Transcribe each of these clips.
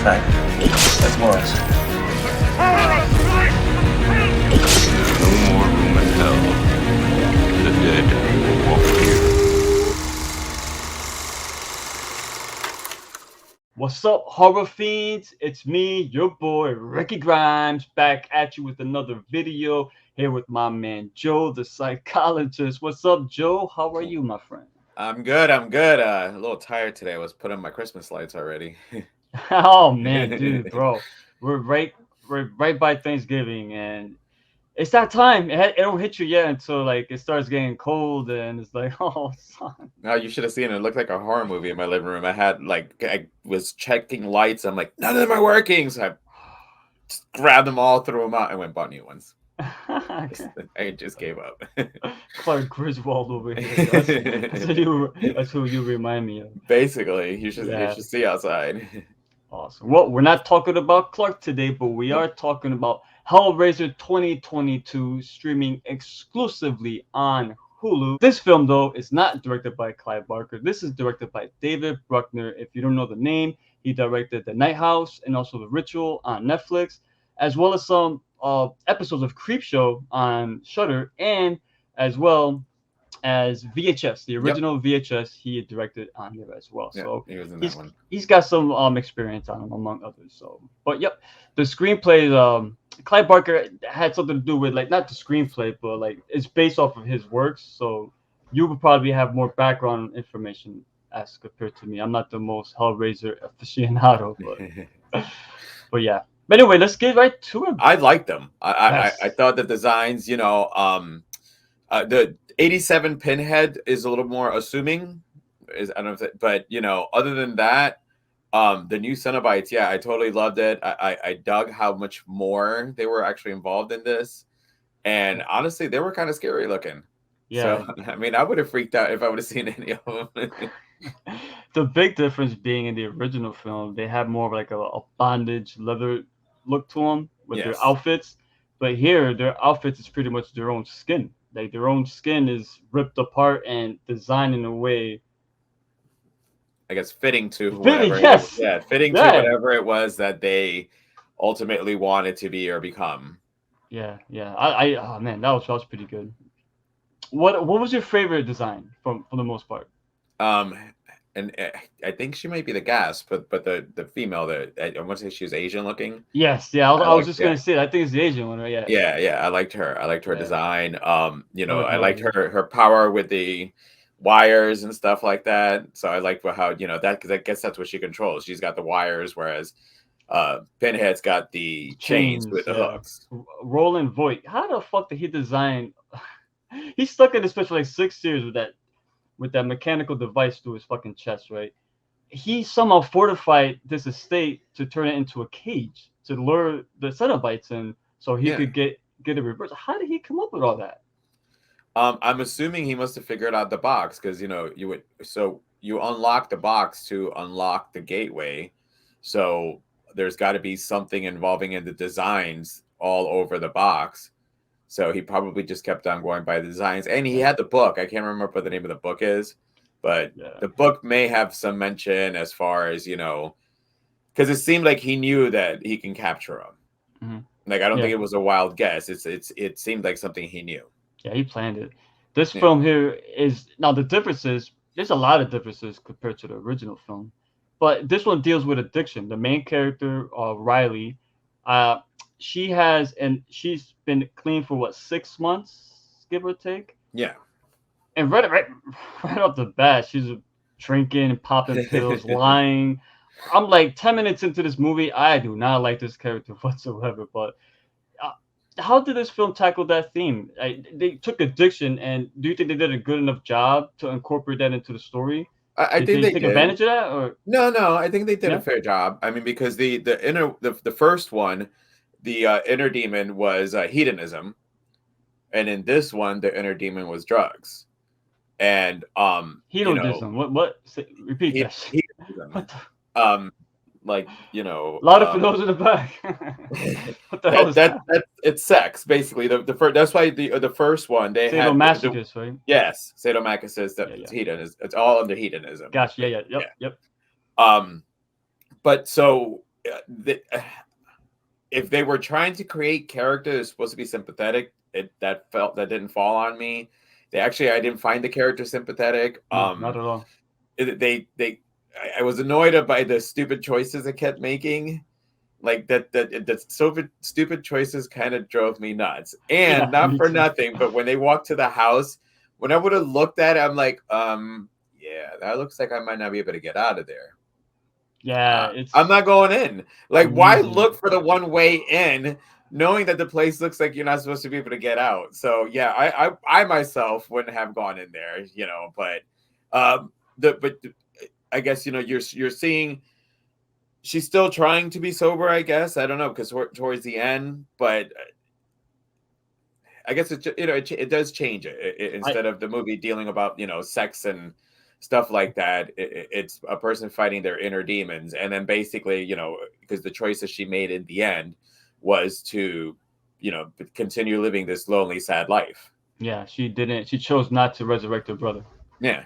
fact. That was. No more room in hell. The dead will walk here. What's up, horror fiends? It's me, your boy Ricky Grimes, back at you with another video here with my man Joe, the psychologist. What's up, Joe? How are you, my friend? I'm good. A little tired today. I was putting my Christmas lights already. Oh man, dude, bro, we're right by Thanksgiving, and it's that time. It don't hit you yet until like it starts getting cold, and it's like, oh, son. No, you should have seen it. It looked like a horror movie in my living room. I was checking lights. I'm like, none of them are working. So I just grabbed them all, threw them out, and went bought new ones. I just gave up. Clark Griswold over here. That's who you remind me of. Basically, you should see outside. Awesome. Well, we're not talking about Clark today, but we are talking about HELLRAISER 2022, streaming exclusively on Hulu. This film, though, is not directed by Clive Barker. This is directed by David Bruckner. If you don't know the name, he directed The Night House and also The Ritual on Netflix, as well as some episodes of Creepshow on Shudder, and as well as VHS, the original VHS, he directed on here as well. Yeah, so he was in that one. He's got some experience on him, among others. So, but yep, the screenplay, Clive Barker had something to do with, like, not the screenplay, but like it's based off of his works. So you would probably have more background information as compared to me. I'm not the most Hellraiser aficionado, but yeah. But anyway, let's get right to it. I liked them. Yes. I thought the designs, the 87 Pinhead is a little more assuming. I don't know if that, but other than that, the new Cenobites, yeah, I totally loved it. I dug how much more they were actually involved in this, and honestly, they were kind of scary looking. Yeah. So I mean, I would have freaked out if I would have seen any of them. The big difference being in the original film, they had more of like a bondage leather look to them with their outfits, but here their outfits is pretty much their own skin. Like their own skin is ripped apart and designed in a way, I guess, fitting to whatever. Yes. Fitting to whatever it was that they ultimately wanted to be or become. Yeah. Oh man, that was pretty good. What was your favorite design for the most part? And I think she might be the gas, but the female, I want to say she was Asian looking. Yes, yeah. I was just gonna say, I think it's the Asian one, right? Yeah. I liked her. I liked her design. I liked her power with the wires and stuff like that. So I liked how that, because I guess that's what she controls. She's got the wires, whereas Pinhead's got the chains with the hooks. Roland Voigt, how the fuck did he design? He stuck in this for like 6 years with that mechanical device through his fucking chest, right? He somehow fortified this estate to turn it into a cage to lure the Cenobites in, so he could get a reverse. How did he come up with all that? I'm assuming he must have figured out the box, because you unlock the box to unlock the gateway, so there's got to be something involving in the designs all over the box. So he probably just kept on going by the designs, and he had the book. I can't remember what the name of the book is, but the book may have some mention as far as because it seemed like he knew that he can capture them. Mm-hmm. Like, I don't think it was a wild guess. It seemed like something he knew. Yeah, he planned it. This film here is, now the difference is, there's a lot of differences compared to the original film, but this one deals with addiction. The main character, Riley, she's been clean for what, 6 months, give or take. Yeah. And right off the bat, she's drinking, popping pills, lying. I'm like 10 minutes into this movie, I do not like this character whatsoever. But how did this film tackle that theme? They took addiction, and do you think they did a good enough job to incorporate that into the story? I think they take did. Advantage of that, or no? I think they did a fair job. I mean, because the first one, the inner demon was hedonism, and in this one, the inner demon was drugs. And hedonism. What? Repeat that. Hedonism. Like, a lot of those in the back. What the hell is that? It's sex, basically. The first, that's why the first one they had sadomasochism, right? Yes, sadomasochism. Hedonism. It's all under hedonism. Gotcha. Yep. But so if they were trying to create characters supposed to be sympathetic, that didn't fall on me. I didn't find the character sympathetic. No, not at all. I was annoyed by the stupid choices it kept making. Like the stupid choices kind of drove me nuts. And Yeah, not me for too. nothing, but when they walked to the house, when I would have looked at it, I'm like, yeah, that looks like I might not be able to get out of there. Yeah, I'm not going in. Like, why amazing. look for the one way in, knowing that the place looks like you're not supposed to be able to get out? So yeah, I myself wouldn't have gone in there, you know. But I guess you're seeing she's still trying to be sober. I guess I don't know, because towards the end, but I guess it does change it. Instead of the movie dealing about sex and stuff like that, it's a person fighting their inner demons, and then basically because the choices she made in the end was to continue living this lonely, sad life. Yeah, she chose not to resurrect her brother. Yeah,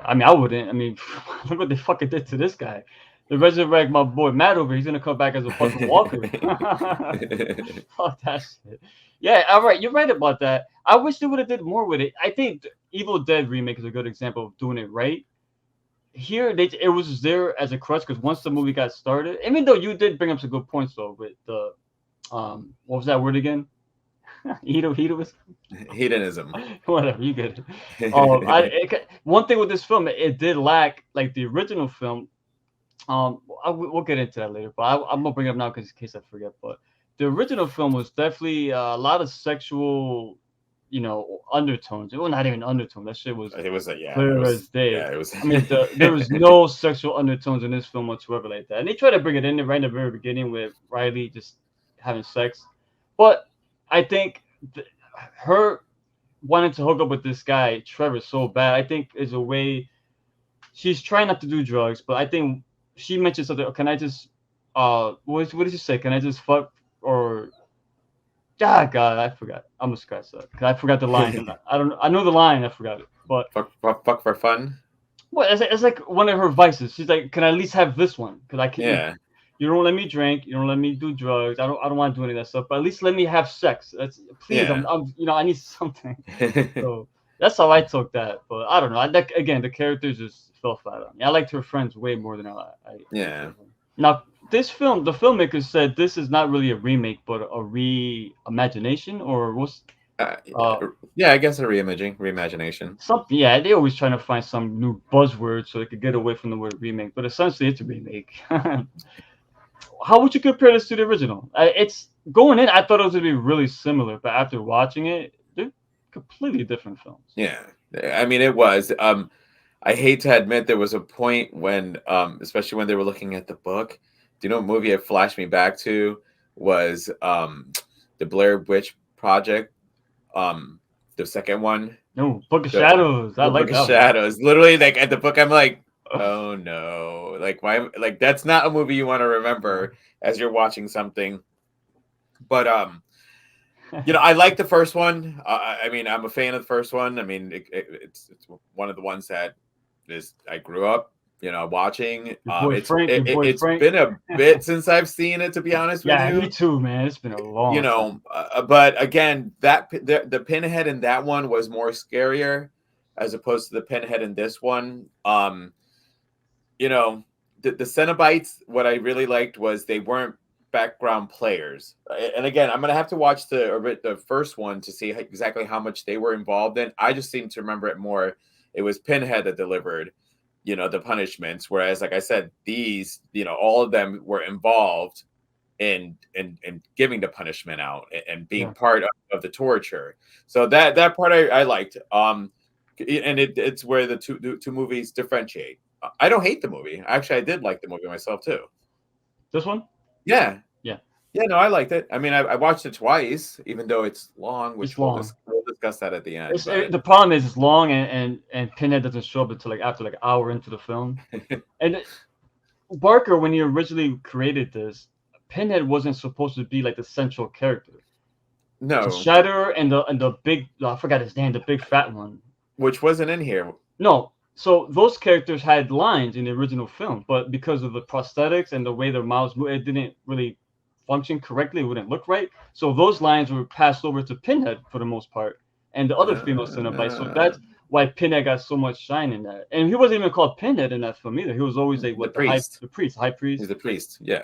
I mean, I wouldn't. I mean, look what they fucking did to this guy. They resurrect my boy Matt over. He's gonna come back as a fucking walker. Fuck that shit. Yeah, all right, you're right about that. I wish they would have did more with it. I think the Evil Dead remake is a good example of doing it right. Here, it was there as a crutch because once the movie got started, even though you did bring up some good points though with the what was that word again? Hedonism. Whatever, you get it. One thing with this film, it did lack like the original film. We'll get into that later, but I'm gonna bring it up now because in case I forget. But the original film was definitely a lot of sexual, undertones. Well, not even undertones. That shit was clear as day. Yeah, it was. I mean, there was no sexual undertones in this film whatsoever like that. And they tried to bring it in right in the very beginning with Riley just having sex, but I think her wanting to hook up with this guy Trevor so bad, I think is a way she's trying not to do drugs, but I think she mentioned something. Can I just what did you say? Can I just fuck or God, I forgot. I'm gonna scratch that because I forgot the line. I know the line, I forgot it. But fuck for fun. Well, it's like one of her vices. She's like, can I at least have this one? Because I can't. Yeah. You don't let me drink. You don't let me do drugs. I don't want to do any of that stuff. But at least let me have sex. Please. Yeah. I need something. So that's how I took that. But I don't know. Again, the characters just fell flat on me. I liked her friends way more than I. Yeah. Now this film, the filmmakers said this is not really a remake, but a reimagination or what's. Yeah, I guess a reimagination. Something, yeah. They always trying to find some new buzzword so they could get away from the word remake, but essentially it's a remake. How would you compare this to the original? It's going in. I thought it was gonna be really similar, but after watching it, they're completely different films. Yeah, I mean it was. I hate to admit there was a point when, especially when they were looking at the book. Do you know what movie it flashed me back to was the Blair Witch Project. The second one. No, Book of Shadows. I like Book of Shadows. Literally, like at the book, I'm like, oh no, like why? Like that's not a movie you want to remember as you're watching something. But I like the first one. I mean, I'm a fan of the first one. I mean, it's one of the ones that I grew up, watching. It's been a bit since I've seen it, to be honest with you. Yeah, me too, man. It's been a long time. But again, the Pinhead in that one was more scarier as opposed to the Pinhead in this one. The Cenobites, what I really liked was they weren't background players. And again, I'm gonna have to watch the first one to see exactly how much they were involved in. I just seem to remember it more. It was Pinhead that delivered, the punishments. Whereas, like I said, these, all of them were involved in giving the punishment out and being part of the torture. So that part I liked. And it's where the two movies differentiate. I don't hate the movie. Actually, I did like the movie myself too. This one? Yeah. No, I liked it. I mean, I watched it twice, even though it's long, which we'll discuss that at the end. The problem is it's long and Pinhead doesn't show up until after an hour into the film. And Barker, when he originally created this, Pinhead wasn't supposed to be like the central character. No. The Shatter and the big, I forgot his name, the big fat one. Which wasn't in here. No. So those characters had lines in the original film, but because of the prosthetics and the way their mouths moved, it didn't really function correctly. It wouldn't look right. So those lines were passed over to Pinhead for the most part, and the other female Cenobites. So that's why Pinhead got so much shine in that. And he wasn't even called Pinhead in that film either. He was always like what the high priest. He's the priest. Yeah.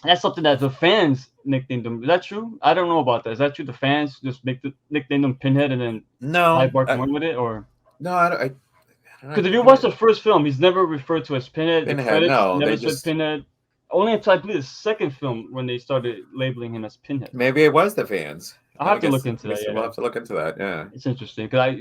That's something that the fans nicknamed him. Is that true? I don't know about that. Is that true? The fans just nicknamed him Pinhead and then No, Barker went with it, or no, I don't. Because if you watch the first film, he's never referred to as Pinhead. The credits no, never said Pinhead. Only until I believe the second film when they started labeling him as Pinhead. Maybe it was the fans. I'll have to look into that. We'll have to look into that. Yeah, it's interesting because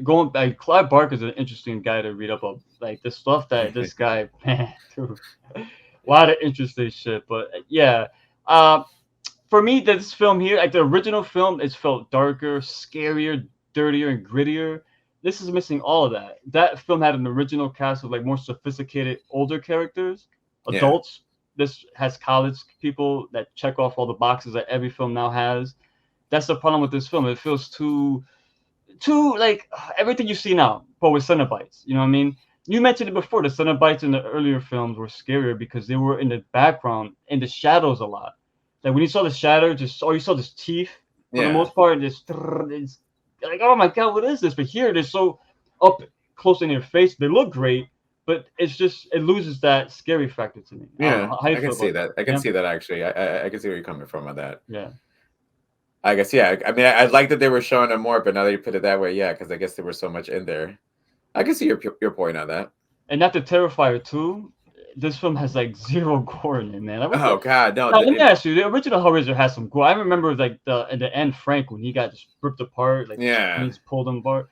Clive Barker is an interesting guy to read up on. Like the stuff that this guy, man, dude, a lot of interesting shit. But yeah, for me, this film here, like the original film, it felt darker, scarier, dirtier, and grittier. This is missing all of that. That film had an original cast of like more sophisticated, older characters, adults. This has college people that check off all the boxes that every film now has. That's the problem with this film. It feels too like everything you see now, but with Cenobites. You know what I mean? You mentioned it before. The Cenobites in the earlier films were scarier because they were in the background, in the shadows a lot. Like when you saw the shadow, you saw this teeth for the most part. It's like, oh my god, what is this? But here they're so up close in your face. They look great, but it's just it loses that scary factor to me. Yeah, I can see that. I can see that actually. I can see where you're coming from on that. Yeah. I guess I mean I like that they were showing them more, but now that you put it that way, yeah, because I guess there was so much in there. I can see your point on that. And not the Terrifier 2. This film has like zero gore in it, man. Oh god, no. Now, let me ask you, the original Hellraiser has some gore. I remember like at the end, Frank, when he got just ripped apart, like he's pulled him apart.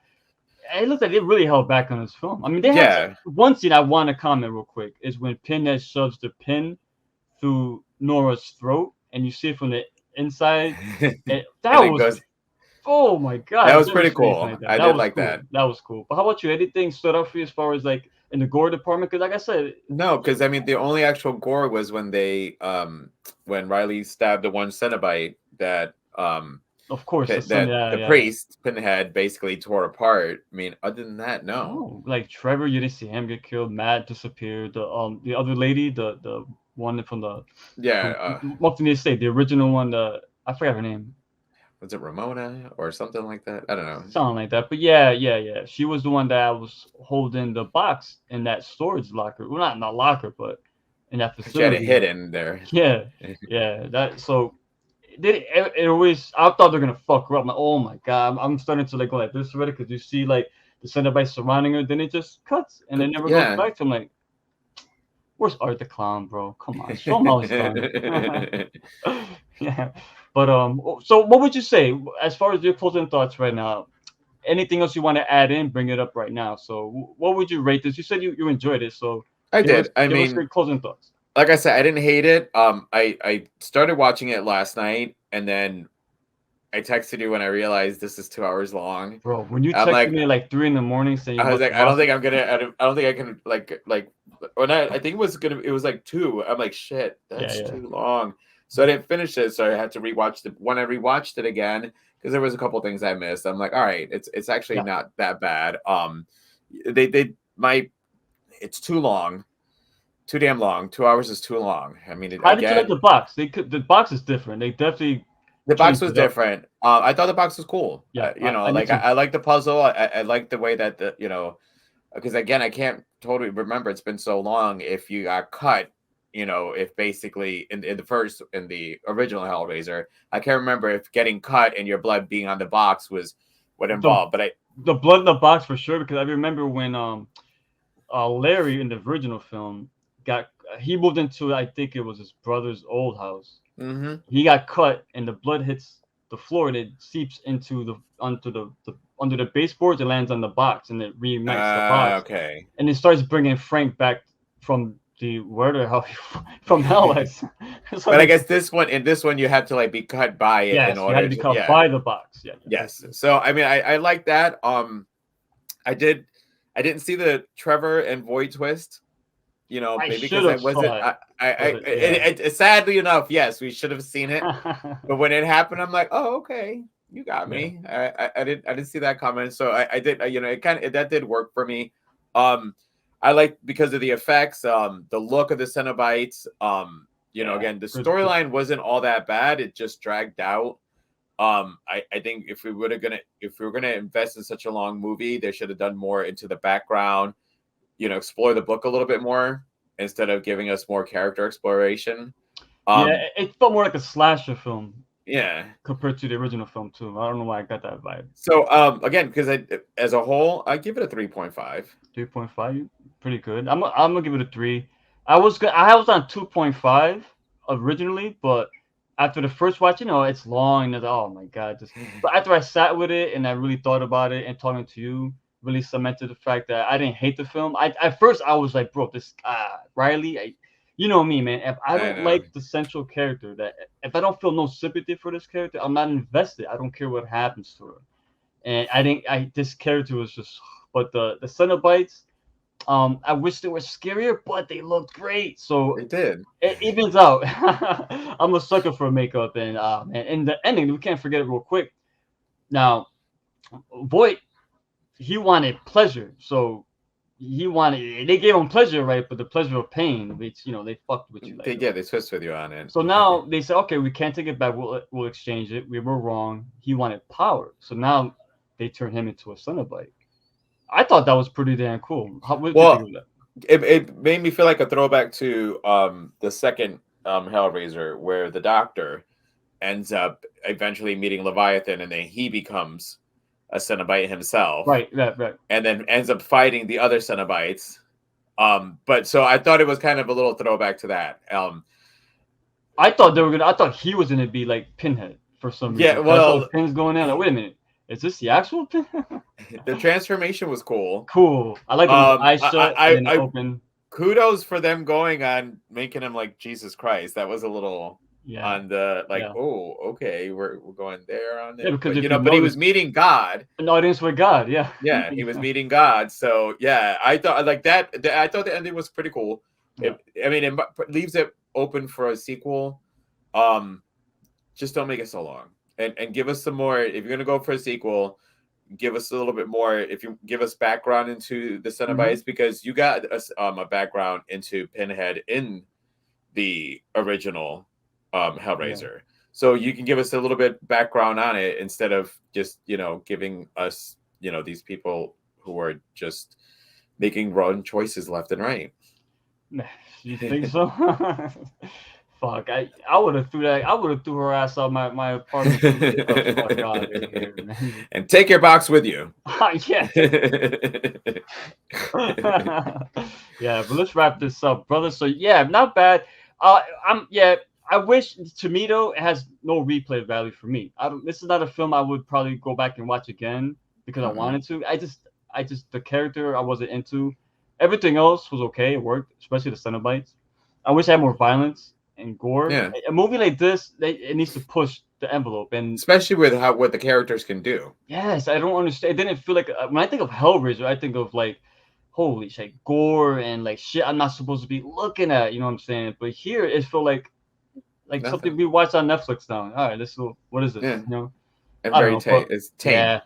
It looks like they really held back on this film. I mean, they had one scene I want to comment real quick is when Pinhead shoves the pin through Nora's throat, and you see it from the inside. That was oh my god, that was pretty cool. I did like that. That was cool. But how about you? Anything stood out for you as far as like in the gore department? Because like I said, no, because I mean the only actual gore was when they when Riley stabbed the one Cenobite that of course the priest Pinhead basically tore apart. I mean, other than that, no. Like Trevor, you didn't see him get killed. Matt disappeared. The other lady, the one from the up in the estate, the original one. I forgot her name. Was it Ramona or something like that? I don't know. Something like that. But yeah. She was the one that was holding the box in that storage locker. Well, not in the locker, but in that facility. She had it hidden there. Yeah. That so. It always. I thought they're gonna fuck her up. I'm like, oh my god, I'm starting to like go like this already because you see like the Cenobites surrounding her. Then it just cuts and it never goes back to him. Like, where's Art the Clown, bro? Come on, show him how it's done. Yeah, but so what would you say as far as your closing thoughts right now? Anything else you want to add in? Bring it up right now. So, what would you rate this? You said you enjoyed it, so I did. I mean, closing thoughts. Like I said, I didn't hate it. I started watching it last night, and then I texted you when I realized this is 2 hours long. Bro, when you texted me at like 3 a.m. saying I was like, I don't think I can like when I think it was like 2. I'm like, shit, that's too long. So I didn't finish it, so I had to rewatch it. When I rewatched it again, because there was a couple things I missed, I'm like, all right, it's actually not that bad. It's too long. Too damn long. 2 hours is too long. I mean, how did you like the box? The box is different. They definitely the box was different. I thought the box was cool. Yeah, I like the puzzle. I like the way that because again, I can't totally remember. It's been so long. If you got cut, if basically in the original Hellraiser, I can't remember if getting cut and your blood being on the box was what involved. But the blood in the box for sure, because I remember when Larry in the original film. He moved into, I think it was his brother's old house. Mm-hmm. He got cut and the blood hits the floor and it seeps into under the baseboards. It lands on the box and it reignites the box. Okay. And it starts bringing Frank back from from hell. So but I guess this one you had to like be cut by it in order. You had to be cut by the box. Yeah. Yes. So I mean, I like that. I didn't see the Trevor and Void twist. Maybe because I wasn't. Sadly enough, yes, we should have seen it. But when it happened, I'm like, oh, okay, you got me. I didn't see that comment, so I did. That did work for me. I like because of the effects, the look of the Cenobites. You know, again, the storyline wasn't all that bad. It just dragged out. I think if we were gonna invest in such a long movie, they should have done more into the background. You know, explore the book a little bit more instead of giving us more character exploration. Yeah, it felt more like a slasher film. Yeah, compared to the original film too. I don't know why I got that vibe. So again, because as a whole, I give it a 3.5. 3.5, pretty good. I'm gonna give it a 3. I was on 2.5 originally, but after the first watch, you know, it's long and it's, oh my god, just. But after I sat with it and I really thought about it and talking to you, really cemented the fact that I didn't hate the film. At first I was like, bro, this Riley. You know me, man. If I don't like the central character, that if I don't feel no sympathy for this character, I'm not invested. I don't care what happens to her. And this character was just. But the Cenobites, I wish they were scarier, but they looked great. So it did. It evens out. I'm a sucker for makeup, and and the ending, we can't forget it real quick. Now, Voight, he wanted pleasure, so they gave him pleasure, right? But the pleasure of pain, which, you know, they fucked with you. Like, they twist with you on it. So now they say, okay, we can't take it back. We'll exchange it. We were wrong. He wanted power, so now they turn him into a Cenobite. I thought that was pretty damn cool. What did you think of that? It made me feel like a throwback to the second Hellraiser, where the Doctor ends up eventually meeting Leviathan, and then he becomes a Cenobite himself, right, and then ends up fighting the other Cenobites. But so I thought it was kind of a little throwback to that. I thought I thought he was gonna be like Pinhead for some reason. Yeah, well, Pin's going in. Like, wait a minute, is this the actual Pinhead? The transformation was cool. Cool. I like eyes shut and open. Kudos for them going on making him like Jesus Christ. That was a little on the oh, okay, we're going there on it. Yeah, because but he was meeting God. An audience with God, yeah. Yeah, he was meeting God. So yeah, I thought like that. I thought the ending was pretty cool. Yeah. It leaves it open for a sequel. Just don't make it so long, and give us some more. If you're gonna go for a sequel, give us a little bit more. If you give us background into the Cenobites, because you got a background into Pinhead in the original Hellraiser, so you can give us a little bit background on it instead of just giving us these people who are just making wrong choices left and right. You think so? Fuck! I would have threw her ass out my apartment. Fuck out of here, man. And take your box with you. Yeah. Yeah, but let's wrap this up, brother. So yeah, not bad. I wish Tomato has no replay value for me. This is not a film I would probably go back and watch again because I wanted to. I just the character I wasn't into. Everything else was okay. It worked, especially the Cenobites. I wish I had more violence and gore. Yeah. A movie like this, it needs to push the envelope, and especially with what the characters can do. Yes, I don't understand. It didn't feel like when I think of Hellraiser, I think of like, holy shit, gore and like shit I'm not supposed to be looking at. You know what I'm saying? But here it felt like something we watch on Netflix now. All right, what is this? Yeah. You know, and very tame. It's tame. Yeah,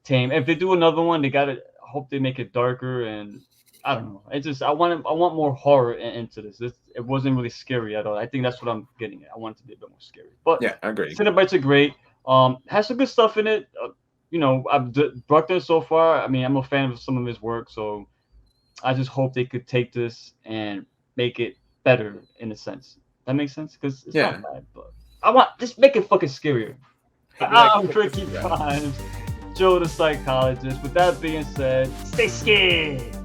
tame. If they do another one, they gotta hope they make it darker and. I don't know. I want more horror into this. It wasn't really scary at all. I think that's what I'm getting at. I want it to be a bit more scary. But yeah, I agree. Cenobites are great. Has some good stuff in it. I've Bruckner so far. I mean, I'm a fan of some of his work, so I just hope they could take this and make it better in a sense. That makes sense because it's not bad, but I want just make it fucking scarier. I'm Tricky Primes, Joe the Psychologist. With that being said, stay scared.